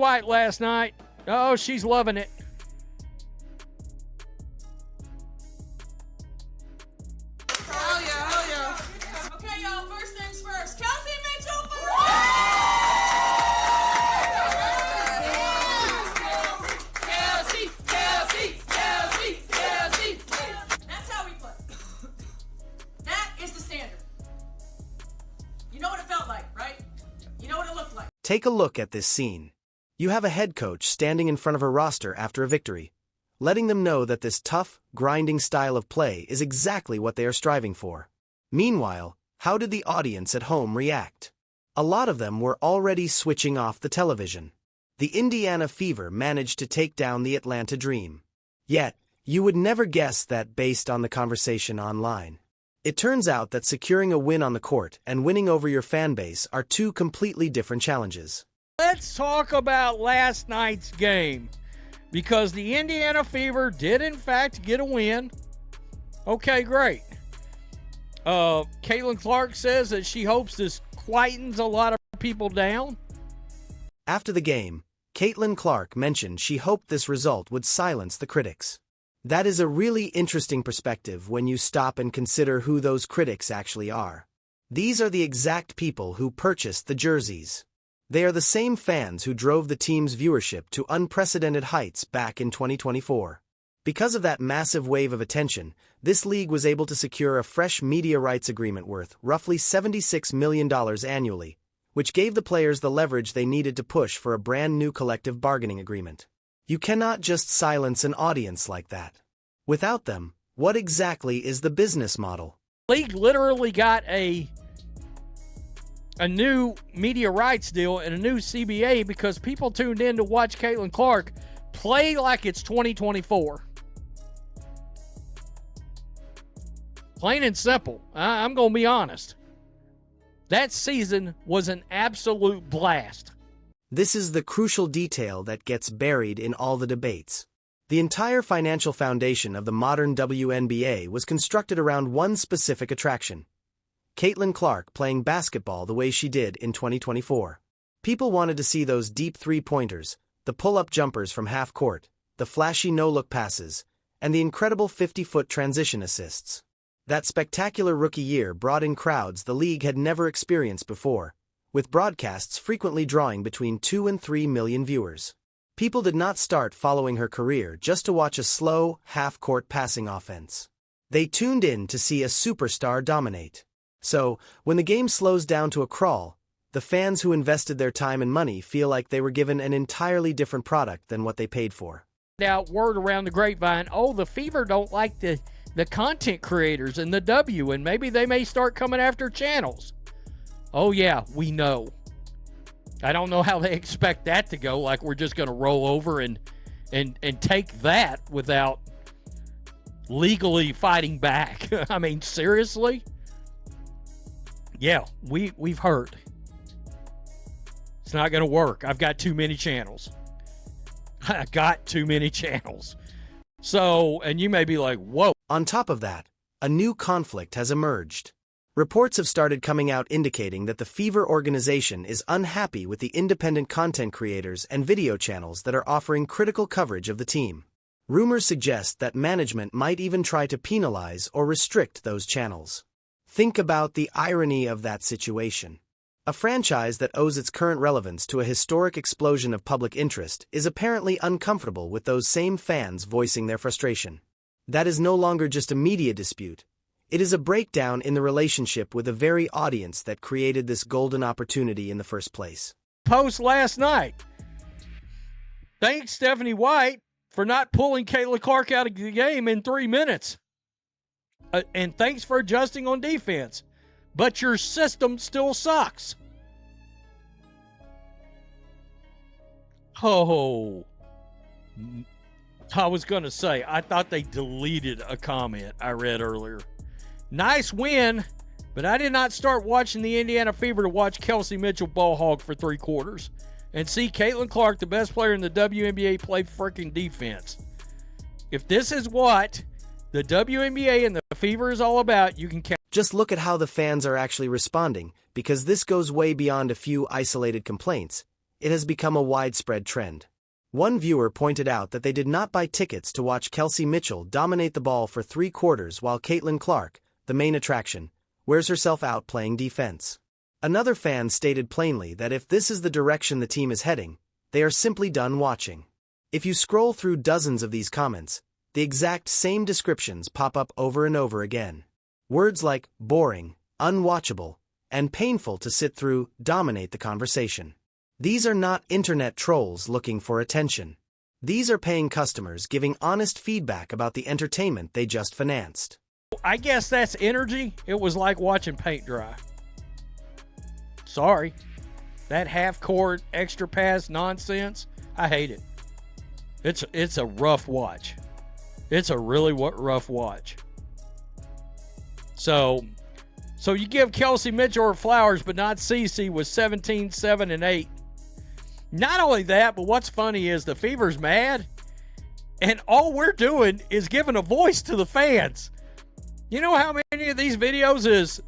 White last night. Oh, she's loving it. Hell yeah, hell yeah. Okay, y'all, first things first. Kelsey Mitchell for the Kelsey. That's how we play. That is the standard. You know what it felt like, right? You know what it looked like. Take a look at this scene. You have a head coach standing in front of her roster after a victory, letting them know that this tough, grinding style of play is exactly what they are striving for. Meanwhile, how did the audience at home react? A lot of them were already switching off the television. The Indiana Fever managed to take down the Atlanta Dream. Yet, you would never guess that based on the conversation online. It turns out that securing a win on the court and winning over your fan base are two completely different challenges. Let's talk about last night's game, because the Indiana Fever did in fact get a win. Okay, great. Caitlin Clark says that she hopes this quietens a lot of people down. After the game, Caitlin Clark mentioned she hoped this result would silence the critics. That is a really interesting perspective when you stop and consider who those critics actually are. These are the exact people who purchased the jerseys. They are the same fans who drove the team's viewership to unprecedented heights back in 2024. Because of that massive wave of attention, this league was able to secure a fresh media rights agreement worth roughly $76 million annually, which gave the players the leverage they needed to push for a brand new collective bargaining agreement. You cannot just silence an audience like that. Without them, what exactly is the business model? The league literally got a new media rights deal and a new CBA because people tuned in to watch Caitlin Clark play like it's 2024. Plain and simple. I'm going to be honest. That season was an absolute blast. This is the crucial detail that gets buried in all the debates. The entire financial foundation of the modern WNBA was constructed around one specific attraction: Caitlin Clark playing basketball the way she did in 2024. People wanted to see those deep three-pointers, the pull-up jumpers from half-court, the flashy no-look passes, and the incredible 50-foot transition assists. That spectacular rookie year brought in crowds the league had never experienced before, with broadcasts frequently drawing between 2 and 3 million viewers. People did not start following her career just to watch a slow, half-court passing offense. They tuned in to see a superstar dominate. So, when the game slows down to a crawl, the fans who invested their time and money feel like they were given an entirely different product than what they paid for. Out word around the grapevine, oh, the Fever don't like the content creators and the W, and maybe they may start coming after channels. Oh yeah, we know. I don't know how they expect that to go, like we're just going to roll over and take that without legally fighting back. I mean, seriously? Yeah, we've heard. It's not going to work. I've got too many channels. I got too many channels. So, and you may be like, whoa. On top of that, a new conflict has emerged. Reports have started coming out indicating that the Fever organization is unhappy with the independent content creators and video channels that are offering critical coverage of the team. Rumors suggest that management might even try to penalize or restrict those channels. Think about the irony of that situation. A franchise that owes its current relevance to a historic explosion of public interest is apparently uncomfortable with those same fans voicing their frustration. That is no longer just a media dispute. It is a breakdown in the relationship with the very audience that created this golden opportunity in the first place. Post last night. Thanks, Stephanie White, for not pulling Caitlin Clark out of the game in 3 minutes. And thanks for adjusting on defense. But your system still sucks. Oh. I was going to say, I thought they deleted a comment I read earlier. Nice win, but I did not start watching the Indiana Fever to watch Kelsey Mitchell ball hog for 3 quarters and see Caitlin Clark, the best player in the WNBA, play freaking defense. If this is what the WNBA and the Fever is all about, you can count. Just look at how the fans are actually responding, because this goes way beyond a few isolated complaints. it has become a widespread trend. One viewer pointed out that they did not buy tickets to watch Kelsey Mitchell dominate the ball for 3 quarters while Caitlin Clark, the main attraction, wears herself out playing defense. Another fan stated plainly that if this is the direction the team is heading, they are simply done watching. If you scroll through dozens of these comments, the exact same descriptions pop up over and over again. Words like boring, unwatchable, and painful to sit through dominate the conversation. These are not internet trolls looking for attention. These are paying customers giving honest feedback about the entertainment they just financed. I guess that's energy. It was like watching paint dry. Sorry. That half-court extra pass nonsense, I hate it. It's a rough watch. It's a really rough watch. So you give Kelsey Mitchell her flowers, but not Cece with 17, 7, and 8. Not only that, but what's funny is the Fever's mad, and all we're doing is giving a voice to the fans. You know how many of these videos is?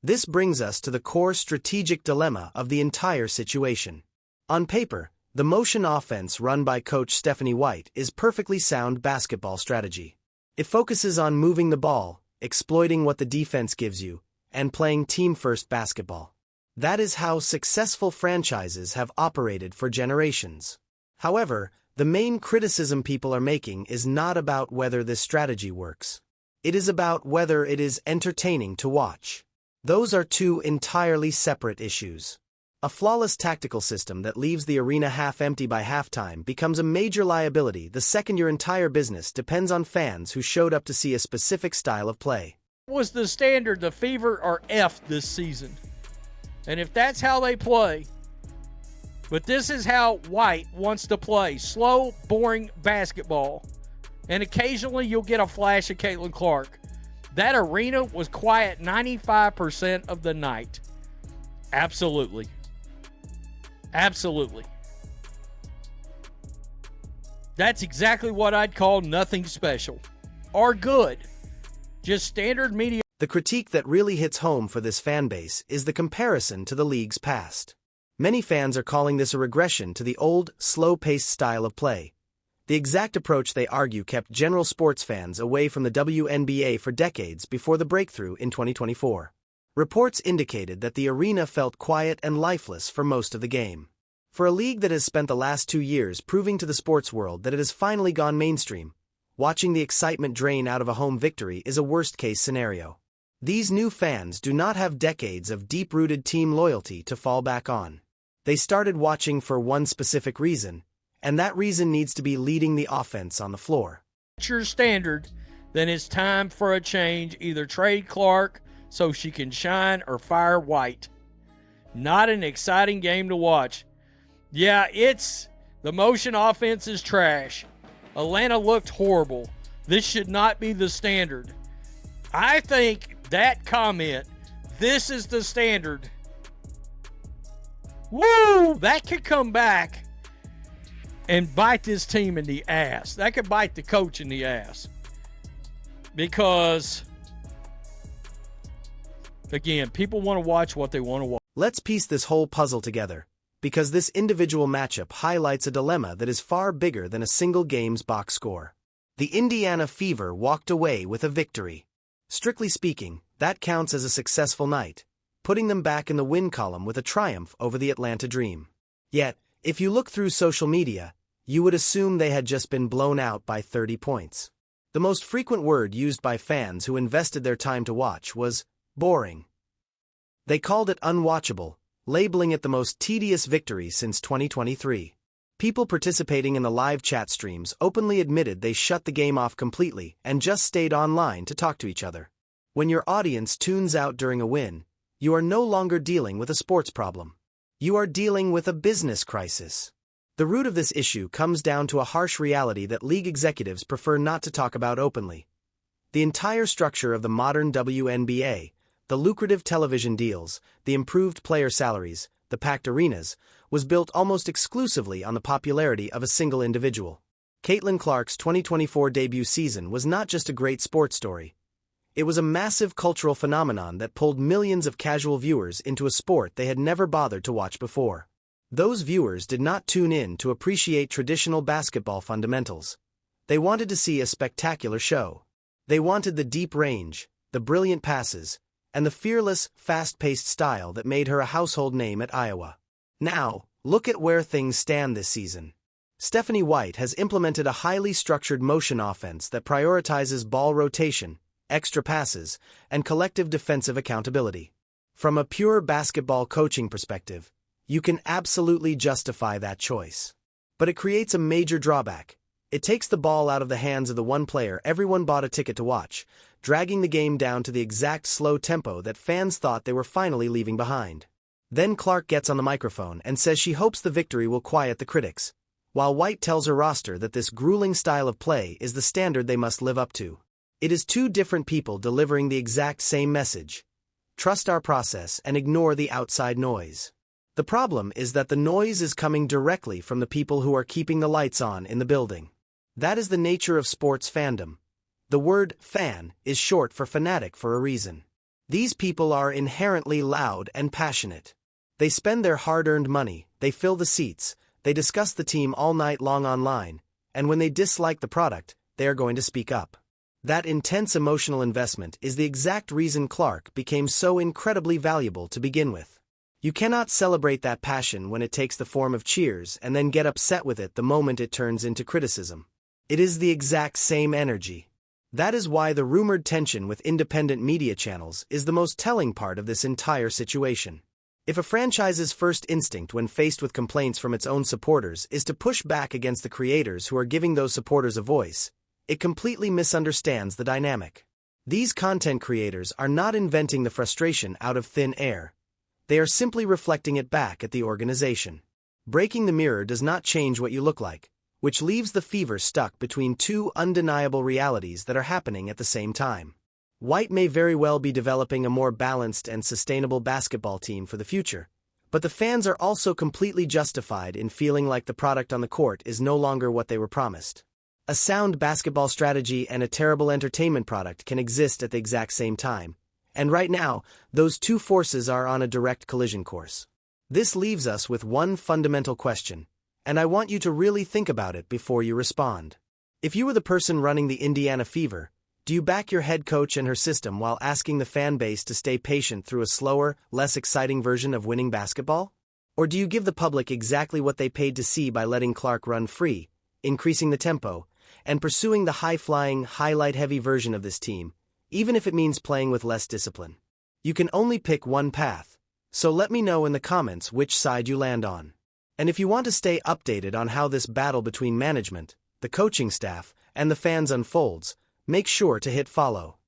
This brings us to the core strategic dilemma of the entire situation. On paper, the motion offense run by coach Stephanie White is perfectly sound basketball strategy. It focuses on moving the ball, exploiting what the defense gives you, and playing team-first basketball. That is how successful franchises have operated for generations. However, the main criticism people are making is not about whether this strategy works. It is about whether it is entertaining to watch. Those are two entirely separate issues. A flawless tactical system that leaves the arena half empty by halftime becomes a major liability the second your entire business depends on fans who showed up to see a specific style of play. Was the standard the Fever are F this season? And if that's how they play, but this is how White wants to play, slow, boring basketball, and occasionally you'll get a flash of Caitlin Clark. That arena was quiet 95% of the night. Absolutely. Absolutely. That's exactly what I'd call nothing special or good. Just standard media. The critique that really hits home for this fan base is the comparison to the league's past. Many fans are calling this a regression to the old, slow-paced style of play. The exact approach they argue kept general sports fans away from the WNBA for decades before the breakthrough in 2024. Reports indicated that the arena felt quiet and lifeless for most of the game. For a league that has spent the last 2 years proving to the sports world that it has finally gone mainstream, watching the excitement drain out of a home victory is a worst-case scenario. These new fans do not have decades of deep-rooted team loyalty to fall back on. They started watching for one specific reason, and that reason needs to be leading the offense on the floor. Your standard, then it's time for a change. Either trade Clark so she can shine or fire White. Not an exciting game to watch. Yeah, the motion offense is trash. Atlanta looked horrible. This should not be the standard. I think that comment, this is the standard. Woo! That could come back and bite this team in the ass. That could bite the coach in the ass. Because, again, people want to watch what they want to watch. Let's piece this whole puzzle together, because this individual matchup highlights a dilemma that is far bigger than a single game's box score. The Indiana Fever walked away with a victory. Strictly speaking, that counts as a successful night, putting them back in the win column with a triumph over the Atlanta Dream. Yet, if you look through social media, you would assume they had just been blown out by 30 points. The most frequent word used by fans who invested their time to watch was boring. They called it unwatchable, labeling it the most tedious victory since 2023. People participating in the live chat streams openly admitted they shut the game off completely and just stayed online to talk to each other. When your audience tunes out during a win, you are no longer dealing with a sports problem. You are dealing with a business crisis. The root of this issue comes down to a harsh reality that league executives prefer not to talk about openly. The entire structure of the modern WNBA, the lucrative television deals, the improved player salaries, the packed arenas, was built almost exclusively on the popularity of a single individual. Caitlin Clark's 2024 debut season was not just a great sports story. It was a massive cultural phenomenon that pulled millions of casual viewers into a sport they had never bothered to watch before. Those viewers did not tune in to appreciate traditional basketball fundamentals. They wanted to see a spectacular show. They wanted the deep range, the brilliant passes, and the fearless, fast-paced style that made her a household name at Iowa. Now, look at where things stand this season. Stephanie White has implemented a highly structured motion offense that prioritizes ball rotation, extra passes, and collective defensive accountability. From a pure basketball coaching perspective, you can absolutely justify that choice. But it creates a major drawback. It takes the ball out of the hands of the one player everyone bought a ticket to watch, dragging the game down to the exact slow tempo that fans thought they were finally leaving behind. Then Clark gets on the microphone and says she hopes the victory will quiet the critics, while White tells her roster that this grueling style of play is the standard they must live up to. It is two different people delivering the exact same message. Trust our process and ignore the outside noise. The problem is that the noise is coming directly from the people who are keeping the lights on in the building. That is the nature of sports fandom. The word fan is short for fanatic for a reason. These people are inherently loud and passionate. They spend their hard-earned money, they fill the seats, they discuss the team all night long online, and when they dislike the product, they are going to speak up. That intense emotional investment is the exact reason Clark became so incredibly valuable to begin with. You cannot celebrate that passion when it takes the form of cheers and then get upset with it the moment it turns into criticism. It is the exact same energy. That is why the rumored tension with independent media channels is the most telling part of this entire situation. If a franchise's first instinct when faced with complaints from its own supporters is to push back against the creators who are giving those supporters a voice, it completely misunderstands the dynamic. These content creators are not inventing the frustration out of thin air. They are simply reflecting it back at the organization. Breaking the mirror does not change what you look like, which leaves the Fever stuck between two undeniable realities that are happening at the same time. White may very well be developing a more balanced and sustainable basketball team for the future, but the fans are also completely justified in feeling like the product on the court is no longer what they were promised. A sound basketball strategy and a terrible entertainment product can exist at the exact same time, and right now, those two forces are on a direct collision course. This leaves us with one fundamental question, and I want you to really think about it before you respond. If you were the person running the Indiana Fever, do you back your head coach and her system while asking the fan base to stay patient through a slower, less exciting version of winning basketball? Or do you give the public exactly what they paid to see by letting Clark run free, increasing the tempo, and pursuing the high-flying, highlight-heavy version of this team, even if it means playing with less discipline? You can only pick one path, so let me know in the comments which side you land on. And if you want to stay updated on how this battle between management, the coaching staff, and the fans unfolds, make sure to hit follow.